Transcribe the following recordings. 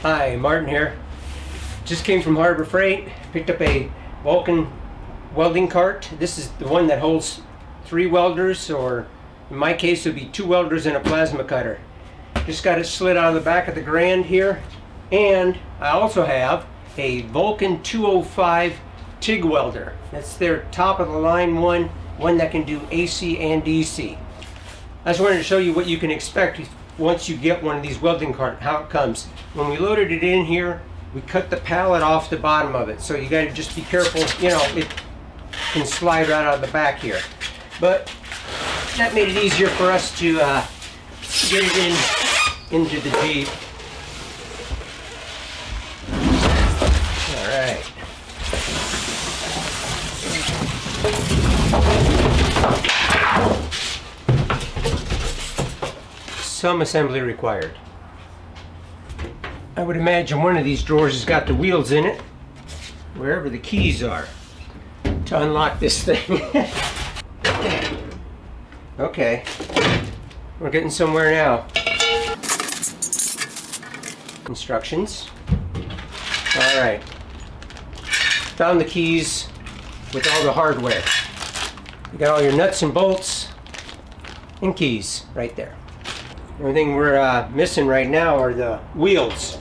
Hi, Martin here. Just came from Harbor Freight, picked up a Vulcan welding cart. This is the one that holds 3 welders, or in my case it would be 2 welders and a plasma cutter. Just got it slid out of the back of the Grand here. And I also have a Vulcan 205 TIG welder. That's their top of the line one that can do AC and DC. I just wanted to show you what you can expect once you get one of these welding carts, how it comes. When we loaded it in here, we cut the pallet off the bottom of it, so you got to just be careful. You know, it can slide right out of the back here, but that made it easier for us to get it into the Jeep. All right. Some assembly required. I would imagine one of these drawers has got the wheels in it, wherever the keys are, to unlock this thing. Okay, we're getting somewhere now. Instructions. All right. Found the keys with all the hardware. You got all your nuts and bolts and keys right there. The only thing we're missing right now are the wheels.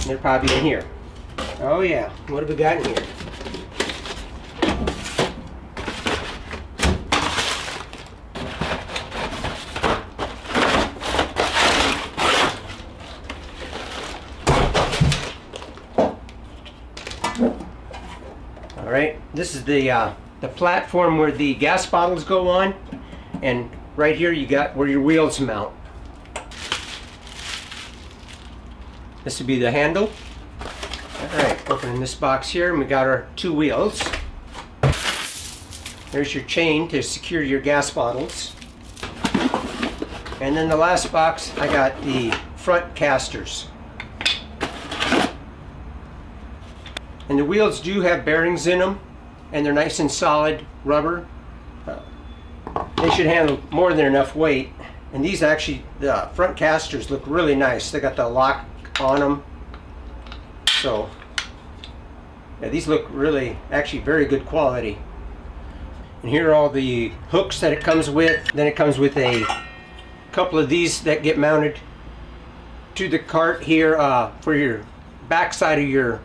They're probably in here. Oh yeah, what have we got in here? All right, this is the platform where the gas bottles go on, and right here you got where your wheels mount. This would be the handle. Alright, opening this box here, and we got our 2 wheels. There's your chain to secure your gas bottles. And then the last box, I got the front casters. And the wheels do have bearings in them, and they're nice and solid rubber. They should handle more than enough weight. And these actually, the front casters look really nice. They got the lock on them. So, yeah, these look really, actually very good quality. And here are all the hooks that it comes with. Then it comes with a couple of these that get mounted to the cart here for your back side of your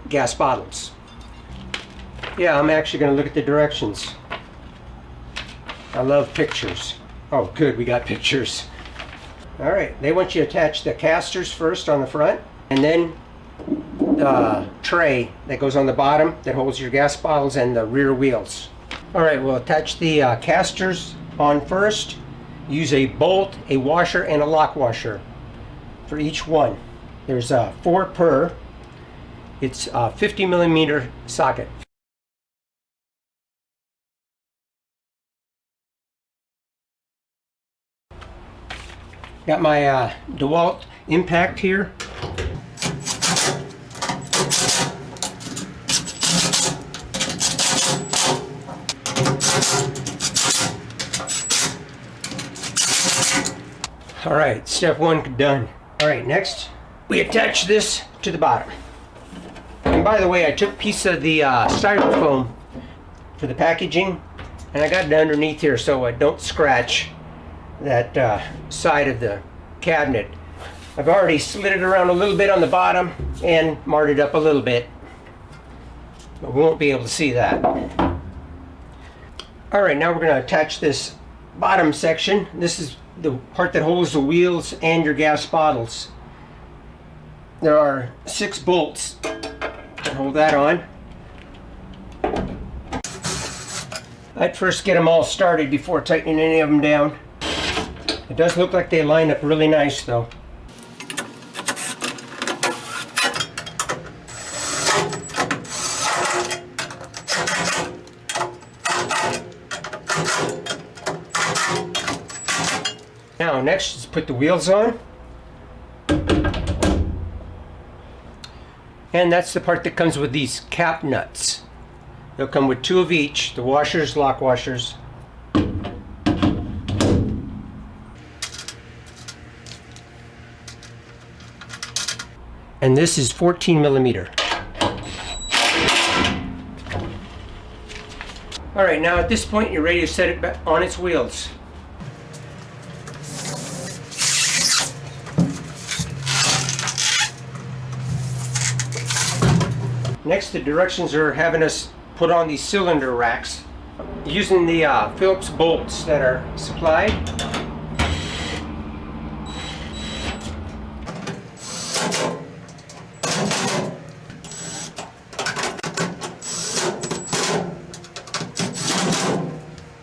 gas bottles. Yeah, I'm actually going to look at the directions. I love pictures. Oh good, we got pictures. Alright, they want you to attach the casters first on the front, and then the tray that goes on the bottom that holds your gas bottles and the rear wheels. Alright, we'll attach the casters on first. Use a bolt, a washer, and a lock washer for each one. There's 4 per. It's a 50mm socket. Got my DeWalt impact here. All right, step 1 done. All right, next we attach this to the bottom. And by the way, I took a piece of the styrofoam for the packaging, and I got it underneath here so I don't scratch that side of the cabinet. I've already slid it around a little bit on the bottom and marred it up a little bit, but we won't be able to see that. Alright, now we're going to attach this bottom section. This is the part that holds the wheels and your gas bottles. There are 6 bolts that hold that on. I'd first get them all started before tightening any of them down. It does look like they line up really nice though. Now next is put the wheels on. And that's the part that comes with these cap nuts. They'll come with 2 of each, the washers, lock washers. and this is 14 millimeter. All right, now at this point you're ready to set it back on its wheels. Next, the directions are having us put on these cylinder racks using the Phillips bolts that are supplied.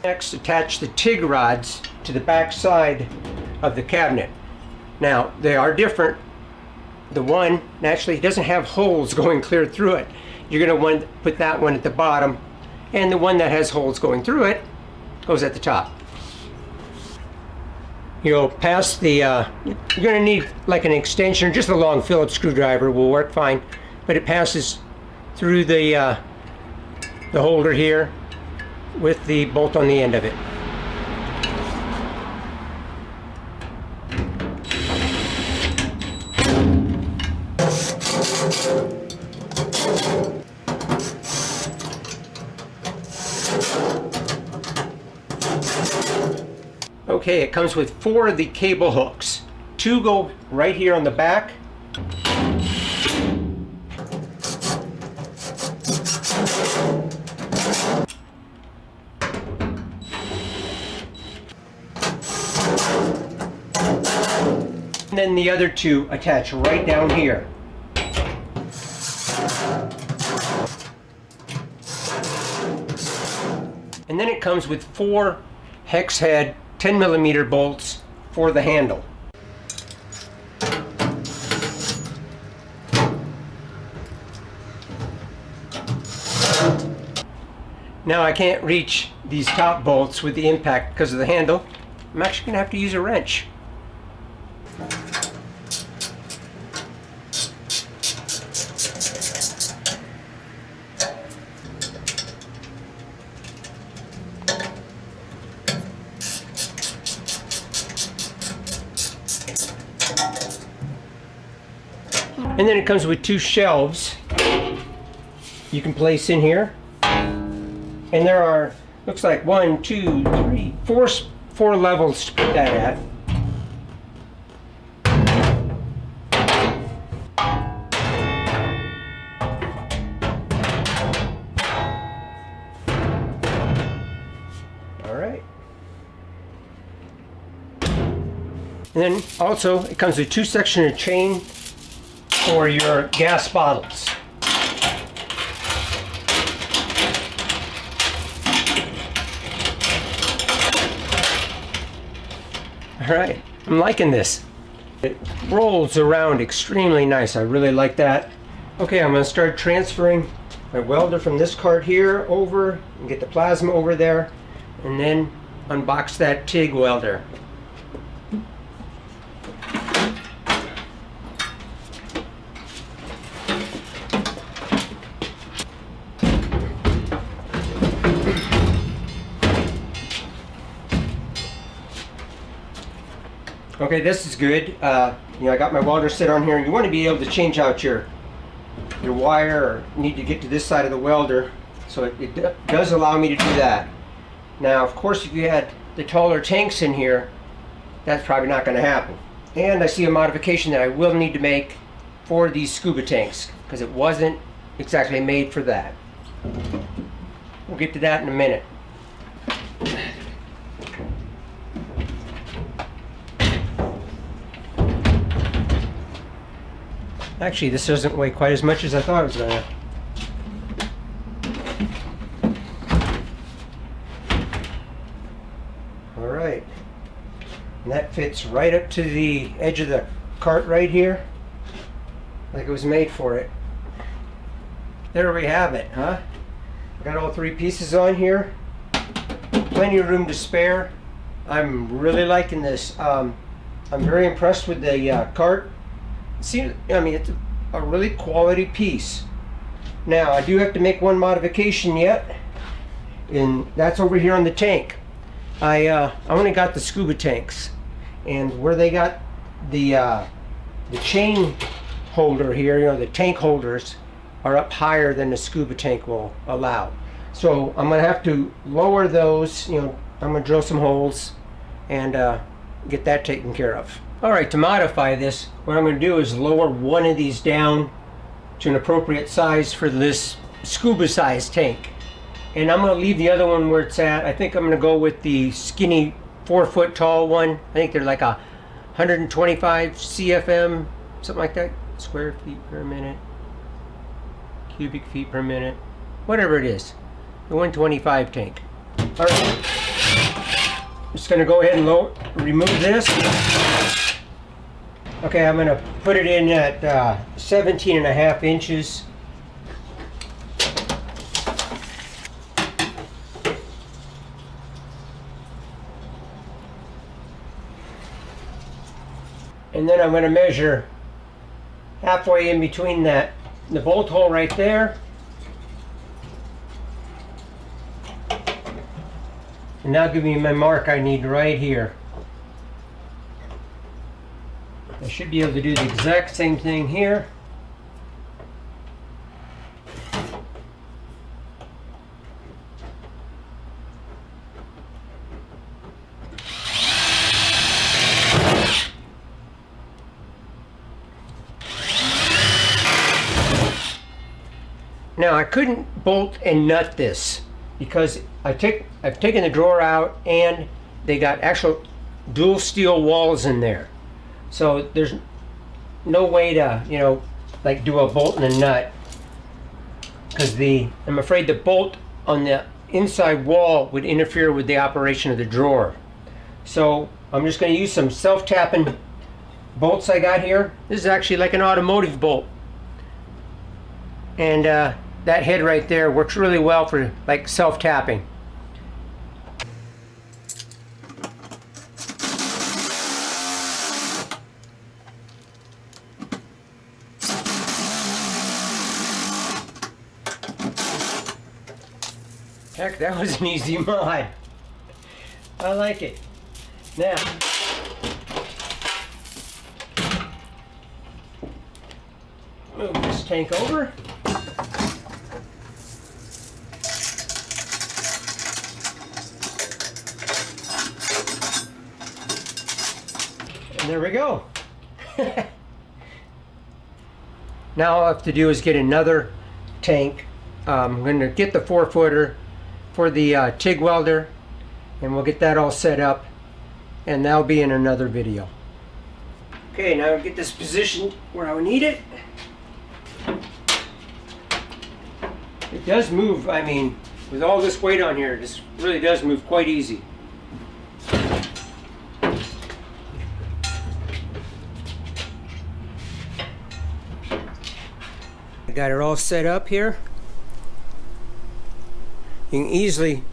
Next, attach the TIG rods to the back side of the cabinet. Now, they are different. The one naturally doesn't have holes going clear through it. You're going to want to put that one at the bottom, and the one that has holes going through it goes at the top. You'll pass the, you're going to need like an extension, just a long Phillips screwdriver will work fine, but it passes through the holder here with the bolt on the end of it. Okay, it comes with 4 of the cable hooks. 2 go right here on the back. And then the other 2 attach right down here. And then it comes with 4 hex head 10 millimeter bolts for the handle. Now I can't reach these top bolts with the impact because of the handle. I'm actually going to have to use a wrench. And then it comes with 2 shelves you can place in here. And there are, looks like 1, 2, 3, 4 levels to put that at. All right. And then also it comes with 2 sections of chain for your gas bottles. All right, I'm liking this. It rolls around extremely nice. I really like that. Okay, I'm going to start transferring my welder from this cart here over and get the plasma over there, and then unbox that TIG welder. Okay, this is good. You know, I got my welder set on here, and you want to be able to change out your wire, or need to get to this side of the welder, so it does allow me to do that. Now, of course, if you had the taller tanks in here, that's probably not going to happen. And I see a modification that I will need to make for these scuba tanks, because it wasn't exactly made for that. We'll get to that in a minute. Actually, this doesn't weigh quite as much as I thought it was going to. All right. And that fits right up to the edge of the cart right here, like it was made for it. There we have it, huh? I got all 3 pieces on here. Plenty of room to spare. I'm really liking this. I'm very impressed with the cart. See, I mean, it's a really quality piece. Now, I do have to make one modification yet, and that's over here on the tank. I only got the scuba tanks, and where they got the chain holder here, you know, the tank holders are up higher than the scuba tank will allow. So I'm gonna have to lower those, you know, I'm gonna drill some holes and get that taken care of. All right, to modify this, what I'm gonna do is lower one of these down to an appropriate size for this scuba size tank. And I'm gonna leave the other one where it's at. I think I'm gonna go with the skinny 4-foot tall one. I think they're like 125 CFM, something like that. Square feet per minute, cubic feet per minute, whatever it is. The 125 tank. All right, I'm just gonna go ahead and remove this. Okay, I'm gonna put it in at 17.5 inches. And then I'm going to measure halfway in between the bolt hole right there and that'll give me my mark I need right here. I should be able to do the exact same thing here. Now I couldn't bolt and nut this because I've taken the drawer out and they got actual dual steel walls in there. So there's no way to, you know, like do a bolt and a nut because I'm afraid the bolt on the inside wall would interfere with the operation of the drawer. So I'm just going to use some self-tapping bolts I got here. This is actually like an automotive bolt. And that head right there works really well for like self-tapping. Heck, that was an easy mod. I like it. Now, move this tank over. And there we go. Now all I have to do is get another tank. I'm going to get the 4-footer for the TIG welder, and we'll get that all set up, and that'll be in another video. Okay, now I'll get this positioned where I need it. It does move, I mean, with all this weight on here, this really does move quite easy. I got it all set up here. You can easily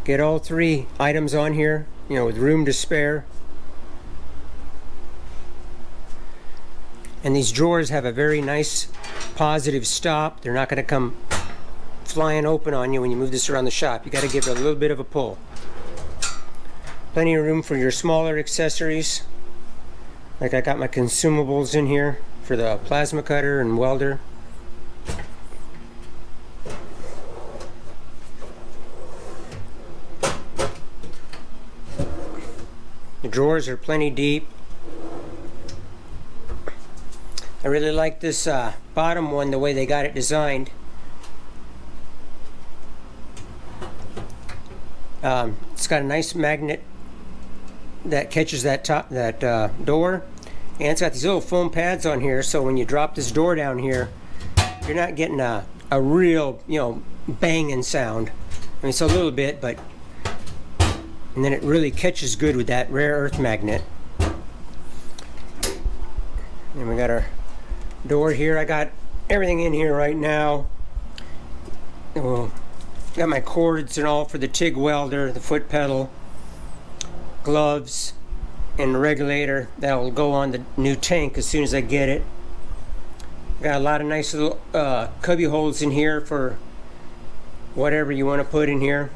get all 3 items on here, you know, with room to spare. And these drawers have a very nice positive stop. They're not going to come flying open on you when you move this around the shop. You got to give it a little bit of a pull. Plenty of room for your smaller accessories. Like I got my consumables in here for the plasma cutter and welder. The drawers are plenty deep. I really like this bottom one, the way they got it designed. It's got a nice magnet that catches that door, and it's got these little foam pads on here, so when you drop this door down here, you're not getting a real, you know, banging sound. I mean, it's a little bit, but and then it really catches good with that rare earth magnet. And we got our door here. I got everything in here right now. Well, got my cords and all for the TIG welder, the foot pedal, gloves, and the regulator that'll go on the new tank as soon as I get it. Got a lot of nice little cubby holes in here for whatever you want to put in here.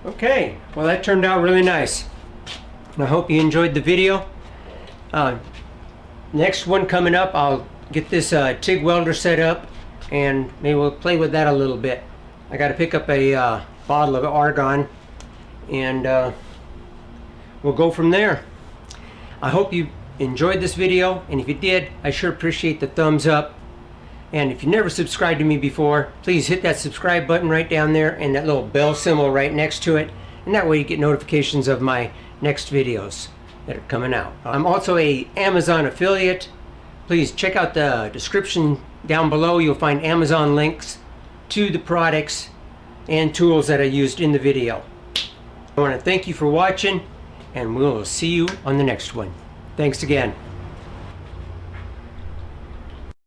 Okay, well that turned out really nice. I hope you enjoyed the video. Next one coming up, I'll get this TIG welder set up and maybe we'll play with that a little bit. I got to pick up a bottle of argon and we'll go from there. I hope you enjoyed this video, and if you did, I sure appreciate the thumbs up. And if you never subscribed to me before, please hit that subscribe button right down there and that little bell symbol right next to it, and that way you get notifications of my next videos that are coming out. I'm also a Amazon affiliate. Please check out the description down below. You'll find Amazon links to the products and tools that I used in the video. I want to thank you for watching, and we'll see you on the next one. Thanks again.